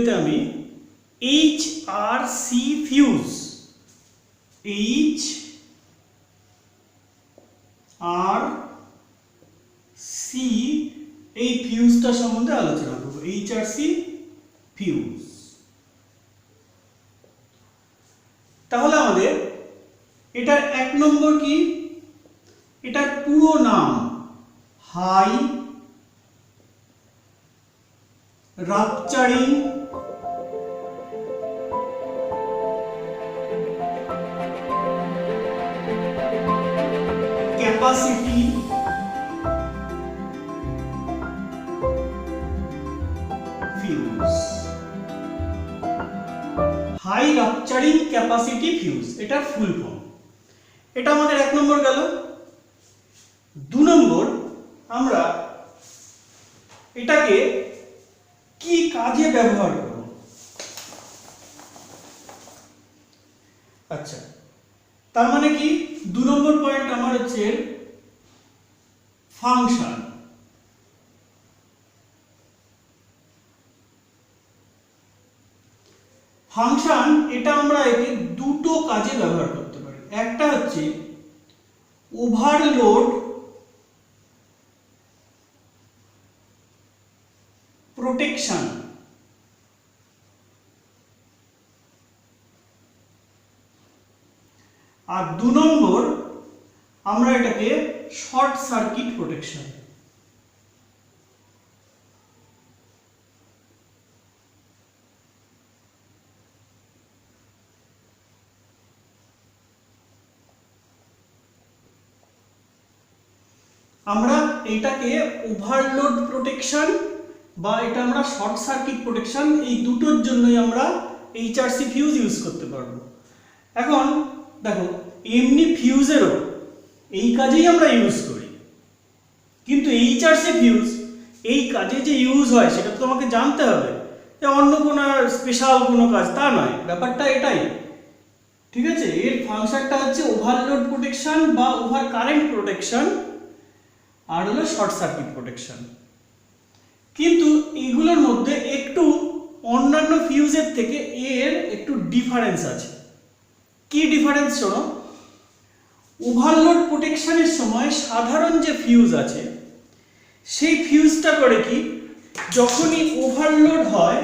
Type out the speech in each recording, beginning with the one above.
ভিডিওতে আমি HRC fuse HRC এই ফিউজটা সম্বন্ধে আলোচনা করব। HRC fuse. তাহলে আমাদের এটার 1 নম্বর কি, এটার পুরো নাম high rupturing capacity fuse. High rupturing capacity fuse এটার ফুল ফর্ম। এটা আমাদের 1 নম্বর গেল। 2 নম্বর, আমরা এটাকে কি কাজে ব্যবহার করব? আচ্ছা, তার মানে কি 2 নম্বর পয়েন্ট আমার হচ্ছে ফাংশন। ফাংশন এটা আমরা একে দুটো কাজে ব্যবহার করতে পারি। একটা হচ্ছে ওভারলোড প্রোটেকশন, আর 2 নম্বর আমরা এটাকে শর্ট সার্কিট প্রোটেকশন। আমরা এটাকে ওভারলোড প্রোটেকশন বা এটা আমরা শর্ট সার্কিট প্রোটেকশন, এই দুটোর জন্যই আমরা HRC ফিউজ ইউজ করতে পারবো। এখন দেখো, এমনি ফিউজেরও এই কাজেই আমরা ইউজ করি, কিন্তু HRC ফিউজ এই কাজে যে ইউজ হয় সেটা তো তোমাকে জানতে হবে, যে অন্য কোনো স্পেশাল কোনো কাজ তা নয়, ব্যাপারটা এটাই। ঠিক আছে, এর ফাংশনটা হচ্ছে ওভারলোড প্রোটেকশন বা ওভার কারেন্ট প্রোটেকশন, আর হলো শর্ট সার্কিট প্রোটেকশন। কিন্তু এগুলোর মধ্যে একটু অন্যান্য ফিউজের থেকে এর একটু ডিফারেন্স আছে। কি ডিফারেন্স শোনো। ওভারলোড প্রোটেকশনের সময় সাধারণ যে ফিউজ আছে সেই ফিউজটা করে কি, যখনই ওভারলোড হয়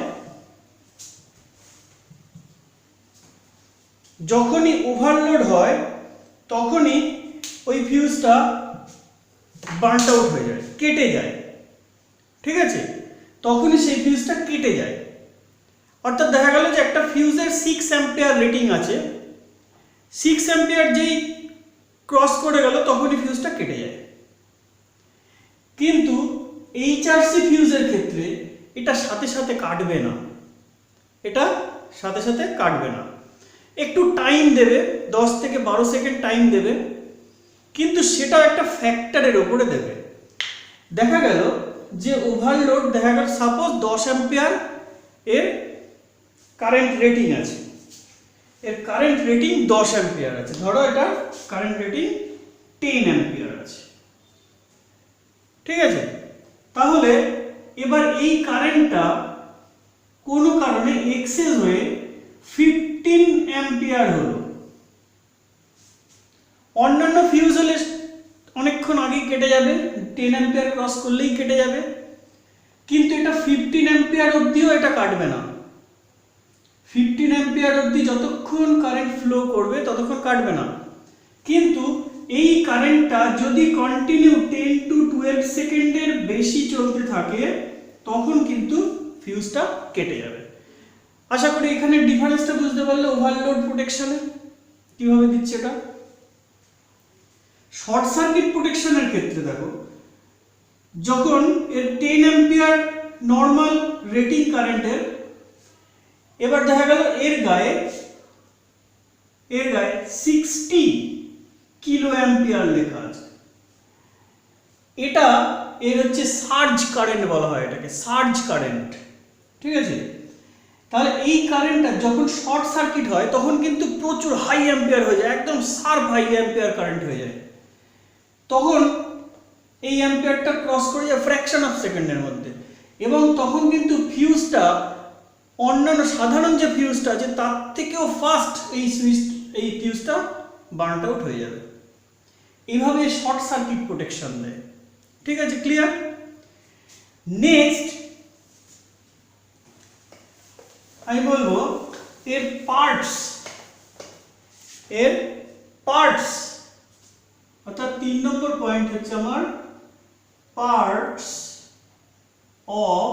তখনই ওই ফিউজটা বার্ন আউট হয়ে যায়, কেটে যায়। ঠিক আছে, তখনই সেই ফিউজটা কেটে যায়। অর্থাৎ দেখা গেল যে একটা ফিউজের 6 অ্যাম্পিয়ার রেটিং আছে, 6 অ্যাম্পিয়ার যেই ক্রস করে গেল তখনই ফিউজটা কেটে যায়। কিন্তু HRC ফিউজের ক্ষেত্রে এটা সাথে সাথে কাটবে না, একটু টাইম দেবে, 10 থেকে 12 সেকেন্ড টাইম দেবে, কিন্তু সেটা একটা ফ্যাক্টরের উপরে দেবে। দেখা গেল যে ওভারলোড, দেখা গেল সাপোজ 10 অ্যাম্পিয়ার এর কারেন্ট রেটিং আছে, এর কারেন্ট রেটিং 10 অ্যাম্পিয়ার আছে, ধরো এটা কারেন্ট রেটিং 10 অ্যাম্পিয়ার আছে। ঠিক আছে, তাহলে এবার এই কারেন্টটা কোনো কারণে এক্সেস হয়ে 15 অ্যাম্পিয়ার হলো। অন্যান্য ফিউজ হলে অনেকক্ষণ আগেই কেটে যাবে, 10 অ্যাম্পিয়ার ক্রস করলেই কেটে যাবে, কিন্তু এটা 15 অ্যাম্পিয়ার অবধিও এটা কাটবে না। 15 অ্যাম্পিয়ার অবধি যতক্ষণ কারেন্ট ফ্লো করবে ততক্ষণ কাটবে না। কিন্তু এই কারেন্টটা যদি কন্টিনিউ 10 to 12 সেকেন্ডের বেশি চলতে থাকে তখন কিন্তু ফিউজটা কেটে যাবে। আশা করি এখানে ডিফারেন্সটা বুঝতে পারলে ওভারলোড প্রোটেকশনে কিভাবে দিচ্ছে এটা। শর্ট সার্কিট প্রোটেকশনের ক্ষেত্রে দেখো, যখন এর 10 অ্যাম্পিয়ার নর্মাল রেটিং কারেন্টের, এবার দেখা গেল এর গায়ে 60 কিলো অ্যাম্পিয়ার লেখা আছে, এটা এর হচ্ছে সার্জ কারেন্ট বলা হয়, এটাকে সার্জ কারেন্ট। ঠিক আছে, তাহলে এই কারেন্টটা যখন শর্ট সার্কিট হয় তখন কিন্তু প্রচুর হাই অ্যাম্পিয়ার হয়ে যায়, একদম শার্প হাই অ্যাম্পিয়ার কারেন্ট হয়ে যায়। তখন এই অ্যাম্পিয়ারটা ক্রস করে যায় ফ্র্যাকশন অফ সেকেন্ডের মধ্যে, এবং তখন কিন্তু ফিউজটা অন্যান্য সাধারণ যে ফিউজটা আছে তার থেকেও ফাস্ট এই ফিউজটা বার্ন আউট হয়ে যাবে। এইভাবে শর্ট সার্কিট প্রোটেকশন দেয়। ঠিক আছে, ক্লিয়ার? নেক্সট আমি বলবো এর পার্টস অর্থাৎ 3 নম্বর পয়েন্ট হচ্ছে আমার পার্টস অফ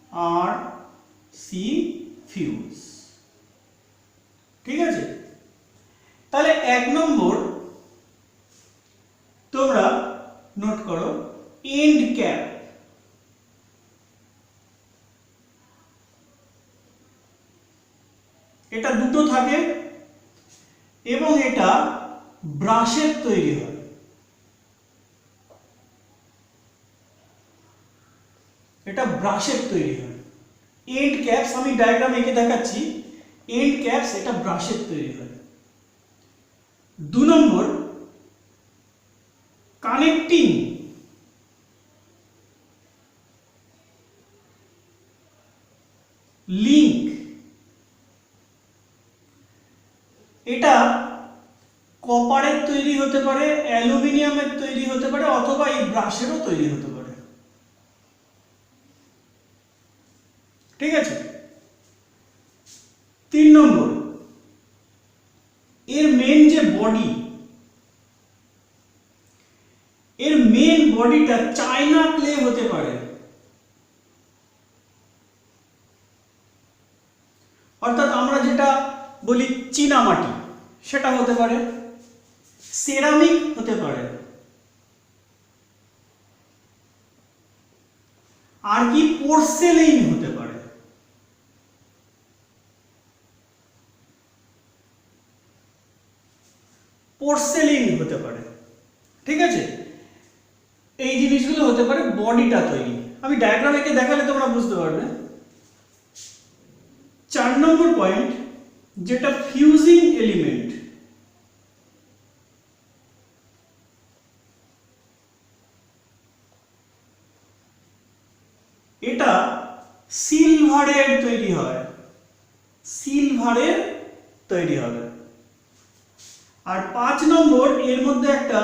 HRC ফিউজ। ঠিক আছে, তাহলে 1 নম্বর তোমরা নোট করো এন্ড ক্যাপ। এটা দুটো থাকে এবং এটা ব্রাশের তৈরি হয়। এটা ব্রাশের তৈরি হয়। এন্ড ক্যাপস আমি ডায়াগ্রাম এঁকে দেখাচ্ছি। এন্ড ক্যাপস এটা ব্রাশের তৈরি হয়। 2 নম্বর কানেক্টিং লিংক। এটা কপারের তৈরি হতে পারে, অ্যালুমিনিয়ামের তৈরি হতে পারে, অথবা এই ব্রাশেরও তৈরি হতে পারে। ঠিক আছে, 3 নম্বর এর মেন যে বডি, এর মেন বডিটা চায়না ক্লে হতে পারে, অর্থাৎ আমরা যেটা বলি চীনামাটি সেটা হতে পারে, সেরামিক হতে পারে, আর কি পোর্সেলেইন হতে পারে। পোর্সেলেইন হতে পারে। ঠিক আছে, এই জিনিসগুলো হতে পারে বডিটা তৈরি। আমি ডায়াগ্রাম এঁকে দেখালে তোমরা বুঝতে পারবে। 4 নম্বর পয়েন্ট যেটা ফিউজিং এলিমেন্ট। এটা সিলভারের তৈরি হয়, সিলভারের তৈরি হবে। আর 5 নম্বর এর মধ্যে একটা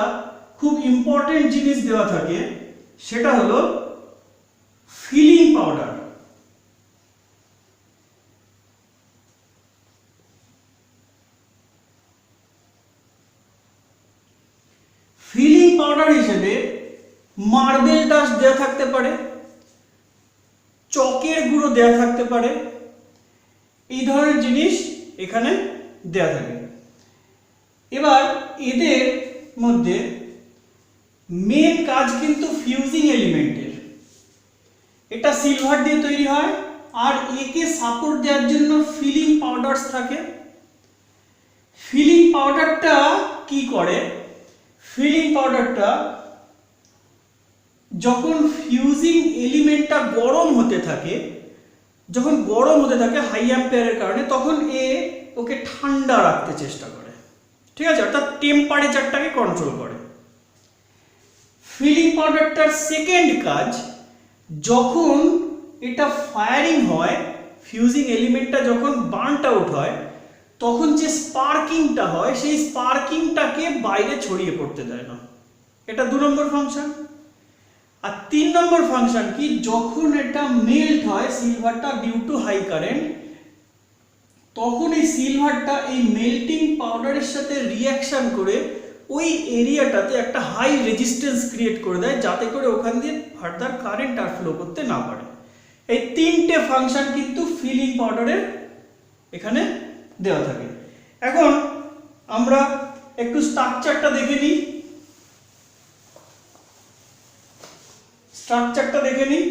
খুব ইম্পর্টেন্ট জিনিস দেওয়া থাকে, সেটা হলো ফিলিং পাউডার। ফিলিং পাউডার হিসেবে মার্বেল ডাস্ট দেওয়া থাকতে পারে, চকের গুঁড়ো দেওয়া থাকতে পারে, এই ধরনের জিনিস এখানে দেওয়া থাকে। এবার এদের মধ্যে মেন কাজ কিন্তু ফিউজিং এলিমেন্টের। এটা সিলভার দিয়ে তৈরি হয়, আর একে সাপোর্ট দেওয়ার জন্য ফিলিং পাউডারস থাকে। ফিলিং পাউডারটা কি করে? ফিলিং পাউডারটা যখন ফিউজিং এলিমেন্টটা গরম হতে থাকে, হাই অ্যাম্পিয়ারের কারণে, তখন ওকে ঠান্ডা রাখতে চেষ্টা করে। ঠিক আছে, অর্থাৎ টেম্পারেচারটাকে কন্ট্রোল করে। ফিলিং পাউডারটার সেকেন্ড কাজ, যখন এটা ফায়ারিং হয়, ফিউজিং এলিমেন্টটা যখন বার্নড আউট হয়, তখন যে স্পার্কিংটা হয় সেই স্পার্কিংটাকে বাইরে ছড়িয়ে পড়তে দেয় না। এটা 2 নম্বর ফাংশন। আর 3 নম্বর ফাংশন কি? যখন এটা মেল্ট হয় সিলভারটা ডিউ টু হাই কারেন্ট, তখন এই সিলভারটা এই মেল্টিং পাউডারের সাথে রিঅ্যাকশন করে ওই এরিয়াটাতে একটা হাই রেজিস্ট্যান্স ক্রিয়েট করে দেয়, যাতে করে ওখান দিয়ে ফার্দার কারেন্ট আর ফ্লো করতে না পারে। এই 3টে ফাংশন কিন্তু ফিলিং পাউডারের এখানে দেওয়া থাকে। এখন আমরা একটু স্ট্রাকচারটা দেখে নিই।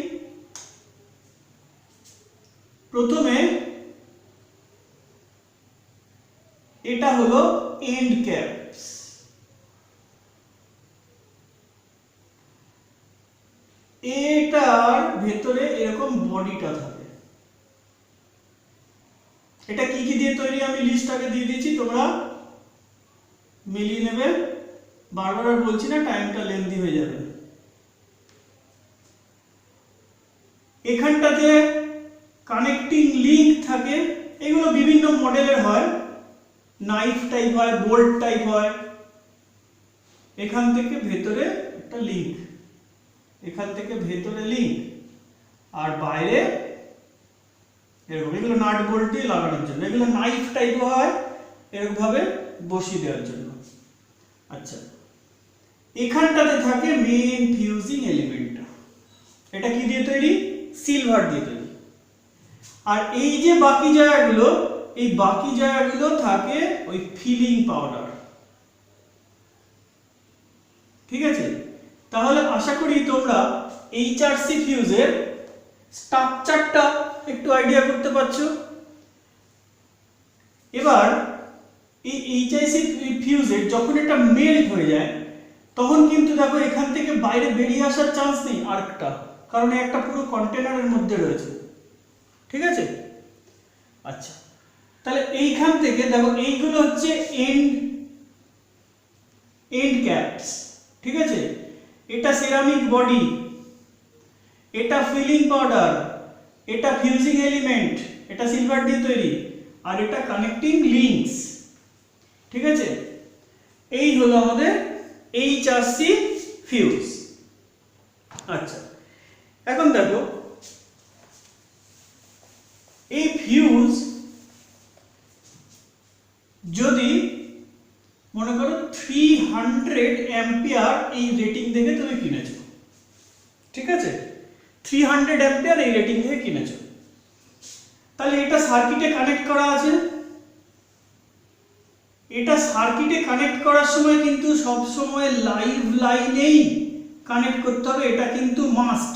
প্রথমে এটা হলো এন্ড ক্যাপস। এটার ভেতরে এরকম বডিটা থাকে। এটা কি কি দিয়ে তৈরি আমি লিস্ট আগে দিয়ে দিয়েছি, তোমরা মিলিয়ে নেবে। বারবার আর বলছি না, টাইমটা লেন্দি হয়ে যাবে। এখানটাতে কানেক্টিং লিঙ্ক থাকে, এগুলো বিভিন্ন মডেলের হয়, নাইফ টাইপ হয়, বোল্ট টাইপ হয়। এখান থেকে ভেতরে একটা লিঙ্ক, এখান থেকে ভেতরে লিঙ্ক, আর বাইরে এরকম, এগুলো নাট বোল্ট দিয়ে লাগানোর জন্য। এগুলো নাইফ টাইপ হয়, এরকম ভাবে বসিয়ে দেওয়ার জন্য। আচ্ছা, এখানটাতে থাকে মেইন ফিউজিং এলিমেন্টটা। এটা কি দিয়ে তৈরি? সিলভার দিয়ে তৈরি। আর এই যে বাকি জায়গাগুলো, এই বাকি জায়গাগুলো থাকে ওই ফিলিং পাউডার। ঠিক আছে, তাহলে আশা করি তোমরা HRC ফিউজের স্ট্রাকচারটা একটু আইডিয়া করতে পারছো। এবার এই HRC ফিউজের যখন এটা মেল্ট হয়ে যায়, তখন কিন্তু দেখো এখান থেকে বাইরে বেরিয়ে আসার চান্স নেই আর্কটা, কারণ একটা পুরো কন্টেনারের মধ্যে রয়েছে। ঠিক আছে, আচ্ছা, তাহলে এইখান থেকে দেখো এইগুলো হচ্ছে এন্ড ক্যাপস। ঠিক আছে, এটা সিরামিক বডি, এটা ফিলিং পাউডার, এটা ফিউজিং এলিমেন্ট, এটা সিলভার দিয়ে তৈরি, আর এটা কানেক্টিং লিঙ্কস। ঠিক আছে, এই হলো আমাদের HRC ফিউজ। আচ্ছা, এখন দেখো এই ফিউজ যদি মনে করো 300 অ্যাম্পিয়ার এই রেটিং দেখে তুমি কিনেছো। ঠিক আছে, 300 অ্যাম্পিয়ার এই রেটিং দেখে কিনেছো, তাহলে এটা সার্কিটে কানেক্ট করা আছে। এটা সার্কিটে কানেক্ট করার সময় কিন্তু সব সময় লাইভ লাইনেই কানেক্ট করতে হবে, এটা কিন্তু মাস্ট।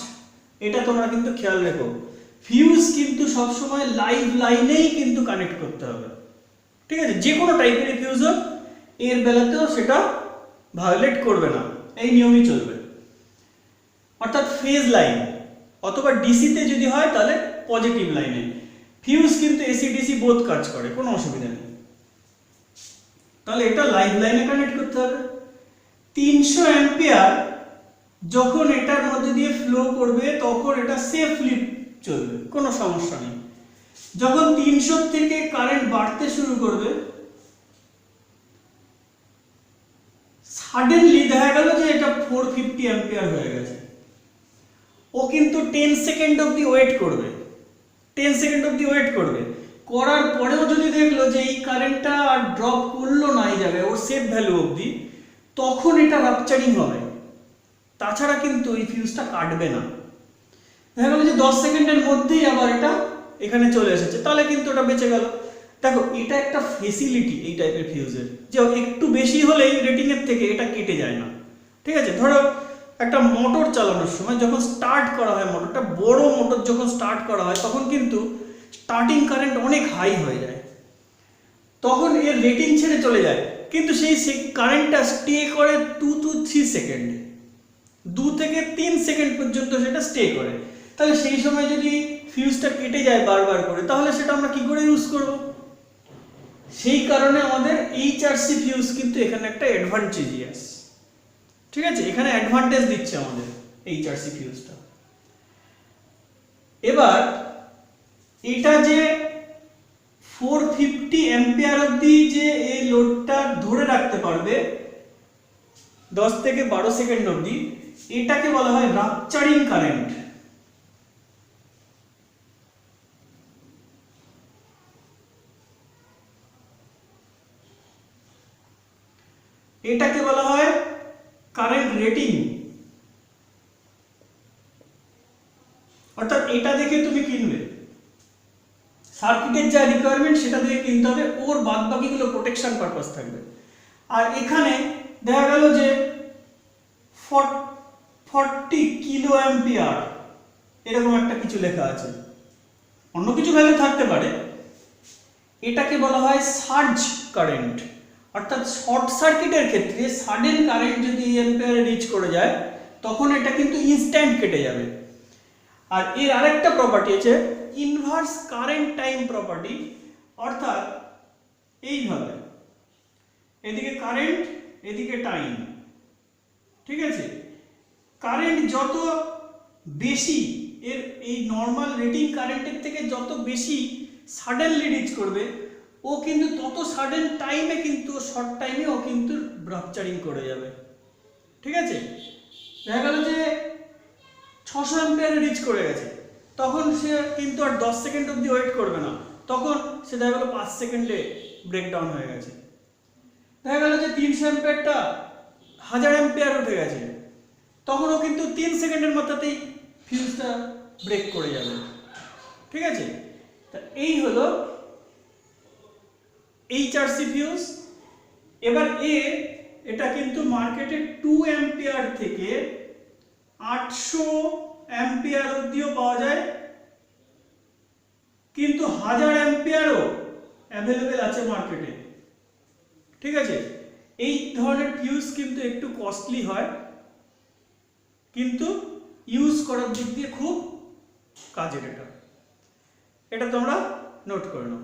এটা তোমরা কিন্তু খেয়াল রেখো, ফিউজ কিন্তু সব সময় লাইভ লাইনেই কিন্তু কানেক্ট করতে হবে। ঠিক আছে, যে কোনো টাইপের ফিউজ হোক, এর বেলাতেও সেটা ভায়োলেট করবে না, এই নিয়মই চলবে। অর্থাৎ ফেজ লাইন অথবা ডিসিতে যদি হয় তাহলে পজিটিভ লাইনে। ফিউজ কিন্তু এসি ডিসি বোথ কাজ করে, কোনো অসুবিধা নেই। তাহলে এটা লাইভ লাইনে কানেক্ট করতে হবে। 300 অ্যাম্পিয়ার যখন এটার মধ্যে দিয়ে ফ্লো করবে তখন এটা সেফলি চলবে, কোনো সমস্যা নেই। যখন 300 থেকে কারেন্ট বাড়তে শুরু করবে, সাডেনলি দেখা গেল যে এটা 450 অ্যাম্পিয়ার হয়ে গেছে, ও কিন্তু 10 সেকেন্ড অবধি ওয়েট করবে। 10 সেকেন্ড অবধি ওয়েট করবে, করার পরেও যদি দেখলো যে এই কারেন্টটা আর ড্রপ করলো না এই জায়গায়, ওর সেফ ভ্যালু অবধি, তখন এটা রাপচারিং হবে। তাছাড়া কিন্তু এই ফিউজটা কাটবে না। দেখা গেল যে 10 সেকেন্ডের মধ্যেই আবার এটা এখানে চলে এসেছে, তাহলে কিন্তু ওটা বেঁচে গেল। দেখো, এটা একটা ফেসিলিটি এই টাইপের ফিউজের, যে একটু বেশি হলেই রেটিং এর থেকে এটা কেটে যায় না। ঠিক আছে, ধরো একটা মোটর চালানোর সময় যখন স্টার্ট করা হয়, মোটরটা বড় মোটর যখন স্টার্ট করা হয়, তখন কিন্তু স্টার্টিং কারেন্ট অনেক হাই হয়ে যায়, তখন এর রেটিং ছেড়ে চলে যায়, কিন্তু সেই কারেন্টটা স্টে করে 2 to 3 সেকেন্ড, 2 থেকে 3 সেকেন্ড পর্যন্ত সেটা স্টে করে। তাহলে সেই সময় যদি ফিউজটা কেটে যায় বারবার করে, তাহলে সেটা আমরা কি করে ইউজ করব? সেই কারণে আমাদের HRC ফিউজ কিন্তু এখানে একটা অ্যাডভান্টেজিয়াস। ঠিক আছে, এখানে অ্যাডভান্টেজ দিচ্ছে আমাদের HRC ফিউজটা। এবার এটা যে 450 অ্যাম্পিয়ার অবধি যে এই লোডটা ধরে রাখতে পারবে 10 থেকে 12 সেকেন্ড অবধি, এটাকে বলা হয় রাপচারিং কারেন্ট। এটাকে বলা হয় কারেন্ট রেটিং। অর্থাৎ এটা দেখে তুমি কিনবে, সার্কিটের যা রিকোয়ারমেন্ট সেটা দেখে কিনতে হবে, ওর বাদ বাকিগুলো প্রোটেকশন পারপাস থাকবে। আর এখানে দেখা গেল যে 40 কিলো অ্যাম্পিয়ার এরকম একটা কিছু লেখা আছে, অন্য কিছু ভ্যালু থাকতে পারে। এটাকে বলা হয় সার্জ কারেন্ট। অর্থাৎ শর্ট সার্কিটের ক্ষেত্রে সাডেন কারেন্ট যদি অ্যাম্পিয়ারে রিচ করে যায়, তখন এটা কিন্তু ইনস্ট্যান্ট কেটে যাবে। আর এর আরেকটা প্রপার্টি আছে ইনভার্স কারেন্ট টাইম প্রপার্টি। অর্থাৎ এইভাবে এদিকে কারেন্ট, এদিকে টাইম। ঠিক আছে, কারেন্ট যত বেশি এর এই নর্মাল রেটিং কারেন্টের থেকে যত বেশি সাডেনলি রিচ করবে ও কিন্তু তত সাডেন টাইমে কিন্তু শর্ট টাইমে ও কিন্তু রাপচারিং করে যাবে। ঠিক আছে, দেখা গেল যে 600 অ্যাম্পিয়ারে রিচ করে গেছে, তখন সে কিন্তু আর 10 সেকেন্ড অবধি ওয়েট করবে না, তখন সে দেখা গেল 5 সেকেন্ডে ব্রেকডাউন হয়ে গেছে। দেখা গেল যে 300 অ্যাম্পিয়ারটা 1000 অ্যাম্পিয়ার উঠে গেছে, তখনও কিন্তু 3 সেকেন্ডের মাথাতেই ফিউজটা ব্রেক করে যাবে। ঠিক আছে, তা এই হলো HRC ফিউজ। এবার এটা কিন্তু মার্কেটে 2 অ্যাম্পিয়ার থেকে 800 অ্যাম্পিয়ার অবধিও পাওয়া যায়, কিন্তু 1000 অ্যাম্পিয়ারও অ্যাভেলেবেল আছে মার্কেটে। ঠিক আছে, এই ধরনের ফিউজ কিন্তু একটু কস্টলি হয়, কিন্তু ইউজ করার দিক দিয়ে খুব কাজের। এটা তোমরা নোট করে নাও।